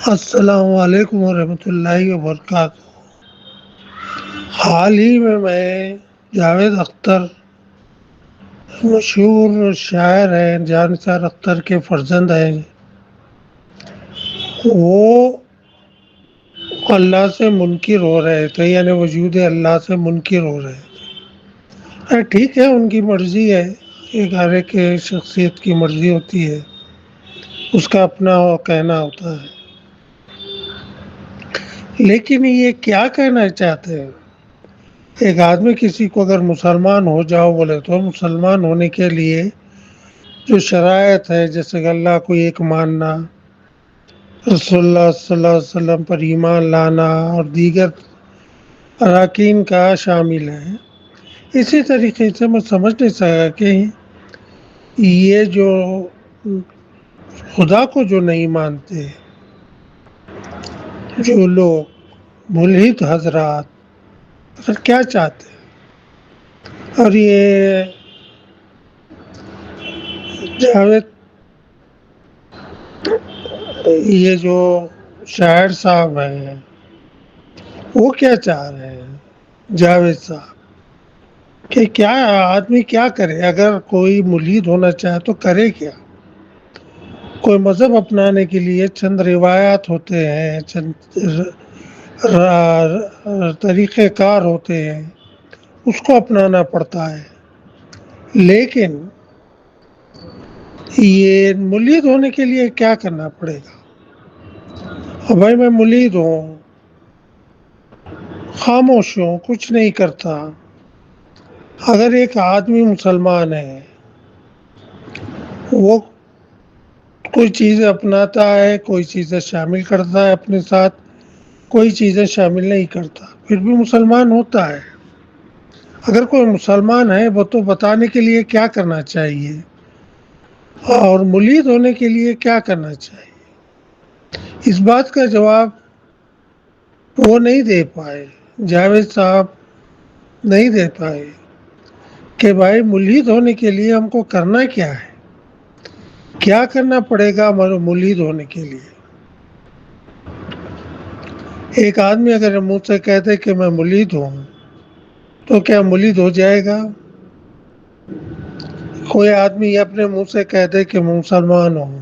السلام علیکم ورحمۃ اللہ وبرکاتہ۔ حال ہی میں جاوید اختر مشہور شاعر ہیں، جان نثار اختر کے فرزند ہیں، وہ اللہ سے منکر ہو رہے تھے، یعنی وجود اللہ سے منکر ہو رہے تھے۔ ٹھیک ہے، ان کی مرضی ہے، ایک ہر ایک کے شخصیت کی مرضی ہوتی ہے، اس کا اپنا کہنا ہوتا ہے، لیکن یہ کیا کہنا چاہتے ہیں؟ ایک آدمی کسی کو اگر مسلمان ہو جاؤ بولے تو مسلمان ہونے کے لیے جو شرائط ہے، جیسے کہ اللہ کو ایک ماننا، رسول اللہ صلی اللہ علیہ وسلم پر ایمان لانا اور دیگر اراکین کا شامل ہے۔ اسی طریقے سے میں سمجھ نہیں سکا کہ یہ جو خدا کو جو نہیں مانتے، جو لوگ ملحد حضرات اگر کیا چاہتے ہیں، اور یہ جو شاعر صاحب ہیں وہ کیا چاہ رہے ہیں؟ جاوید صاحب کہ کیا آدمی کیا کرے؟ اگر کوئی ملحد ہونا چاہے تو کرے کیا؟ کوئی مذہب اپنانے کے لیے چند روایات ہوتے ہیں، چند طریقہ کار ہوتے ہیں، اس کو اپنانا پڑتا ہے، لیکن یہ ملحد ہونے کے لیے کیا کرنا پڑے گا؟ بھائی میں ملحد ہوں، خاموش ہوں، کچھ نہیں کرتا۔ اگر ایک آدمی مسلمان ہے، وہ کوئی چیزیں اپناتا ہے، کوئی چیزیں شامل کرتا ہے اپنے ساتھ، کوئی چیزیں شامل نہیں کرتا، پھر بھی مسلمان ہوتا ہے۔ اگر کوئی مسلمان ہے وہ تو بتانے کے لیے کیا کرنا چاہیے اور ملحد ہونے کے لیے کیا کرنا چاہیے، اس بات کا جواب وہ نہیں دے پائے، جاوید صاحب نہیں دے پائے کہ بھائی ملحد ہونے کے لیے ہم کو کرنا کیا ہے، کیا کرنا پڑے گا ہمارے ملحد ہونے کے لیے۔ ایک آدمی اگر منہ سے کہتے کہ میں ملحد ہوں تو کیا ملحد ہو جائے گا؟ کوئی آدمی اپنے منہ سے کہتے کہ میں مسلمان ہوں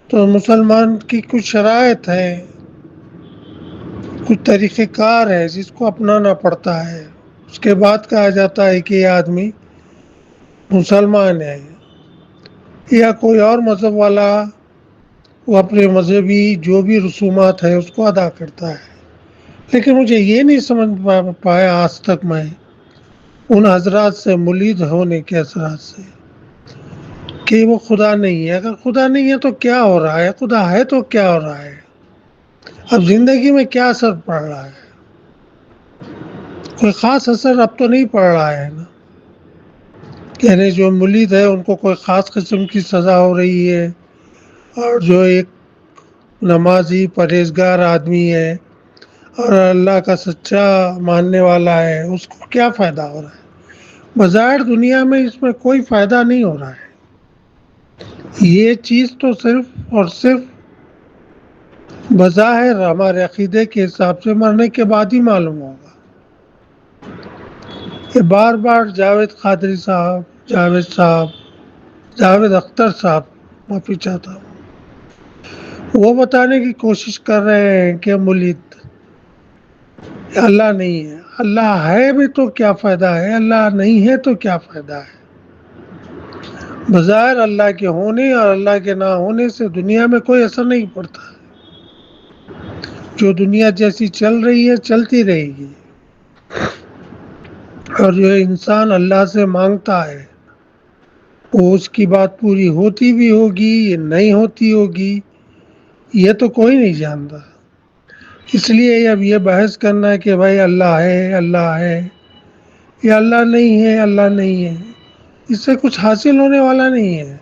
تو مسلمان کی کچھ شرائط ہے، کچھ طریقہ کار ہے جس کو اپنانا پڑتا ہے، اس کے بعد کہا جاتا ہے کہ یہ آدمی مسلمان ہے۔ یا کوئی اور مذہب والا وہ اپنے مذہبی جو بھی رسومات ہے اس کو ادا کرتا ہے، لیکن مجھے یہ نہیں سمجھ پایا آج تک میں ان حضرات سے، ملحد ہونے کے اثرات سے، کہ وہ خدا نہیں ہے۔ اگر خدا نہیں ہے تو کیا ہو رہا ہے؟ خدا ہے تو کیا ہو رہا ہے؟ اب زندگی میں کیا اثر پڑ رہا ہے؟ کوئی خاص اثر اب تو نہیں پڑ رہا ہے نا، یعنی جو ملحد ہے ان کو کوئی خاص قسم کی سزا ہو رہی ہے، اور جو ایک نمازی پرہیزگار آدمی ہے اور اللہ کا سچا ماننے والا ہے اس کو کیا فائدہ ہو رہا ہے؟ بظاہر دنیا میں اس میں کوئی فائدہ نہیں ہو رہا ہے۔ یہ چیز تو صرف اور صرف بظاہر ہمارے عقیدے کے حساب سے مرنے کے بعد ہی معلوم ہوگا۔ یہ بار بار جاوید قادری صاحب، جاوید اختر صاحب، معافی چاہتا ہوں، وہ بتانے کی کوشش کر رہے ہیں کہ ملحد اللہ نہیں ہے۔ اللہ ہے بھی تو کیا فائدہ ہے؟ اللہ نہیں ہے تو کیا فائدہ ہے؟ بظاہر اللہ کے ہونے اور اللہ کے نہ ہونے سے دنیا میں کوئی اثر نہیں پڑتا، جو دنیا جیسی چل رہی ہے چلتی رہے گی، اور جو انسان اللہ سے مانگتا ہے وہ اس کی بات پوری ہوتی بھی ہوگی یا نہیں ہوتی ہوگی، یہ تو کوئی نہیں جانتا۔ اس لیے اب یہ بحث کرنا ہے کہ بھائی اللہ ہے یا اللہ نہیں ہے، اللہ نہیں ہے، اس سے کچھ حاصل ہونے والا نہیں ہے۔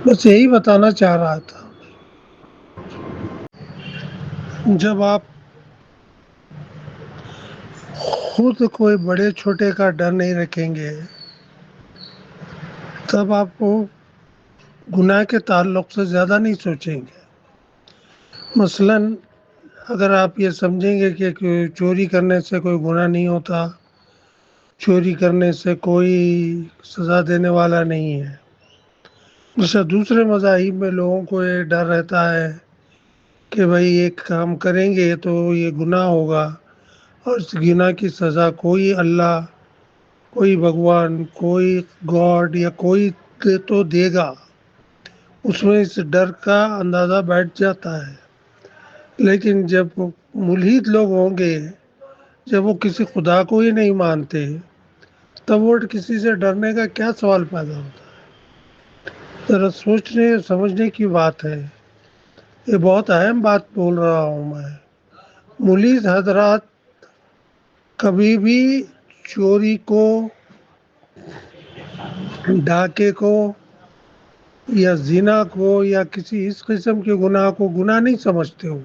بس یہی بتانا چاہ رہا تھا۔ جب آپ خود کوئی بڑے چھوٹے کا ڈر نہیں رکھیں گے تب آپ کو گناہ کے تعلق سے زیادہ نہیں سوچیں گے۔ مثلاً اگر آپ یہ سمجھیں گے کہ چوری کرنے سے کوئی گناہ نہیں ہوتا، چوری کرنے سے کوئی سزا دینے والا نہیں ہے، جیسے دوسرے مذاہب میں لوگوں کو یہ ڈر رہتا ہے کہ بھائی ایک کام کریں گے تو یہ گناہ ہوگا اور اس گناہ کی سزا کوئی اللہ، کوئی بھگوان، کوئی گاڈ یا کوئی تو دے گا، اس میں اس ڈر کا اندازہ بیٹھ جاتا ہے۔ لیکن جب ملحد لوگ ہوں گے، جب وہ کسی خدا کو ہی نہیں مانتے، تب وہ کسی سے ڈرنے کا کیا سوال پیدا ہوتا ہے؟ ذرا سوچنے سمجھنے کی بات ہے، یہ بہت اہم بات بول رہا ہوں میں۔ ملحد حضرات کبھی بھی چوری کو، ڈاکے کو یا زنا کو یا کسی اس قسم کے گناہ کو گناہ نہیں سمجھتے ہوں،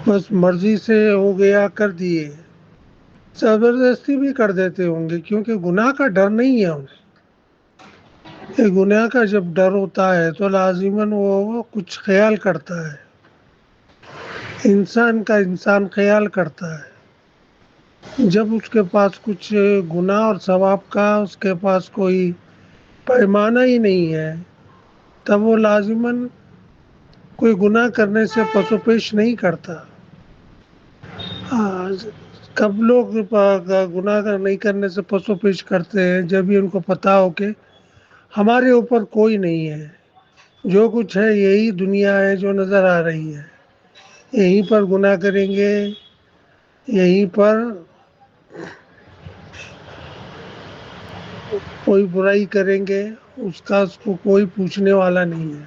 بس مرضی سے ہو گیا کر دیے، زبردستی بھی کر دیتے ہوں گے کیونکہ گناہ کا ڈر نہیں ہے انہیں۔ یہ گناہ کا جب ڈر ہوتا ہے تو لازماً وہ کچھ خیال کرتا ہے، انسان خیال کرتا ہے۔ جب اس کے پاس کچھ گناہ اور ثواب کا اس کے پاس کوئی پیمانہ ہی نہیں ہے، تب وہ لازماً کوئی گناہ کرنے سے پس و پیش نہیں کرتا۔ کب لوگ گناہ نہیں کرنے سے پس و پیش کرتے ہیں؟ جب بھی ان کو پتا ہو کہ ہمارے اوپر کوئی نہیں ہے، جو کچھ ہے یہی دنیا ہے جو نظر آ رہی ہے، یہیں پر گناہ کریں گے، یہیں پر کوئی برائی کریں گے، اس کو کوئی پوچھنے والا نہیں ہے۔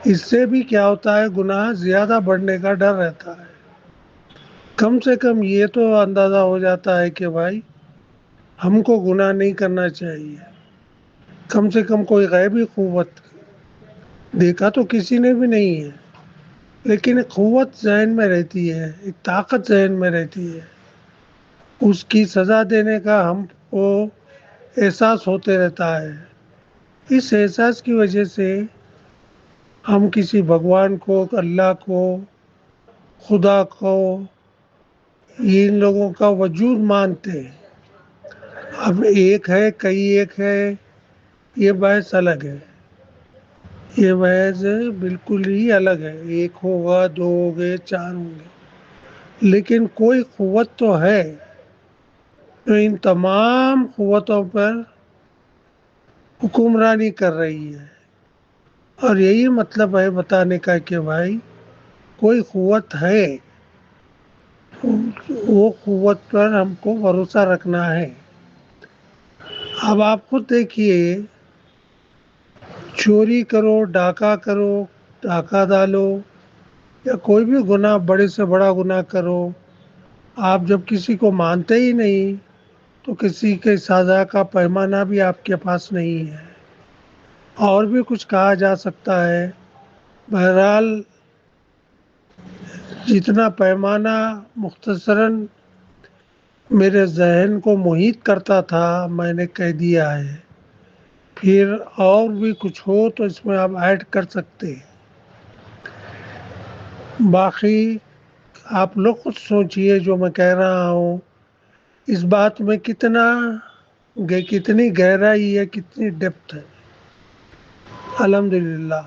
اس سے بھی کیا ہوتا ہے، گناہ زیادہ بڑھنے کا ڈر رہتا ہے۔ کم سے کم یہ تو اندازہ ہو جاتا ہے کہ بھائی ہم کو گناہ نہیں کرنا چاہیے، کم سے کم کوئی غیبی قوت، دیکھا تو کسی نے بھی نہیں ہے لیکن ایک قوت ذہن میں رہتی ہے، ایک طاقت ذہن میں رہتی ہے، اس کی سزا دینے کا ہم کو احساس ہوتے رہتا ہے۔ اس احساس کی وجہ سے ہم کسی بھگوان کو، اللہ کو، خدا کو، ان لوگوں کا وجود مانتے ہیں۔ اب ایک ہے، کئی ایک ہے، یہ بحث الگ ہے، یہ بحث بالکل ہی الگ ہے۔ ایک ہوگا، دو ہو گئے، چار ہوں گے، لیکن کوئی قوت تو ہے جو ان تمام قوتوں پر حکمرانی کر رہی ہے، اور یہی مطلب ہے بتانے کا کہ بھائی کوئی قوت ہے، وہ قوت پر ہم کو بھروسہ رکھنا ہے۔ اب آپ خود دیکھیے، چوری کرو، ڈاکہ ڈالو یا کوئی بھی گناہ، بڑے سے بڑا گناہ کرو، آپ جب کسی کو مانتے ہی نہیں تو کسی کے سزا کا پیمانہ بھی آپ کے پاس نہیں ہے۔ اور بھی کچھ کہا جا سکتا ہے، بہرحال جتنا پیمانہ مختصراً میرے ذہن کو محیط کرتا تھا میں نے کہہ دیا ہے، پھر اور بھی کچھ ہو تو اس میں آپ ایڈ کر سکتے ہیں۔ باقی آپ لوگ خود سوچئے جو میں کہہ رہا ہوں، اس بات میں کتنی گہرائی ہے، کتنی ڈیپتھ ہے۔ الحمدللہ۔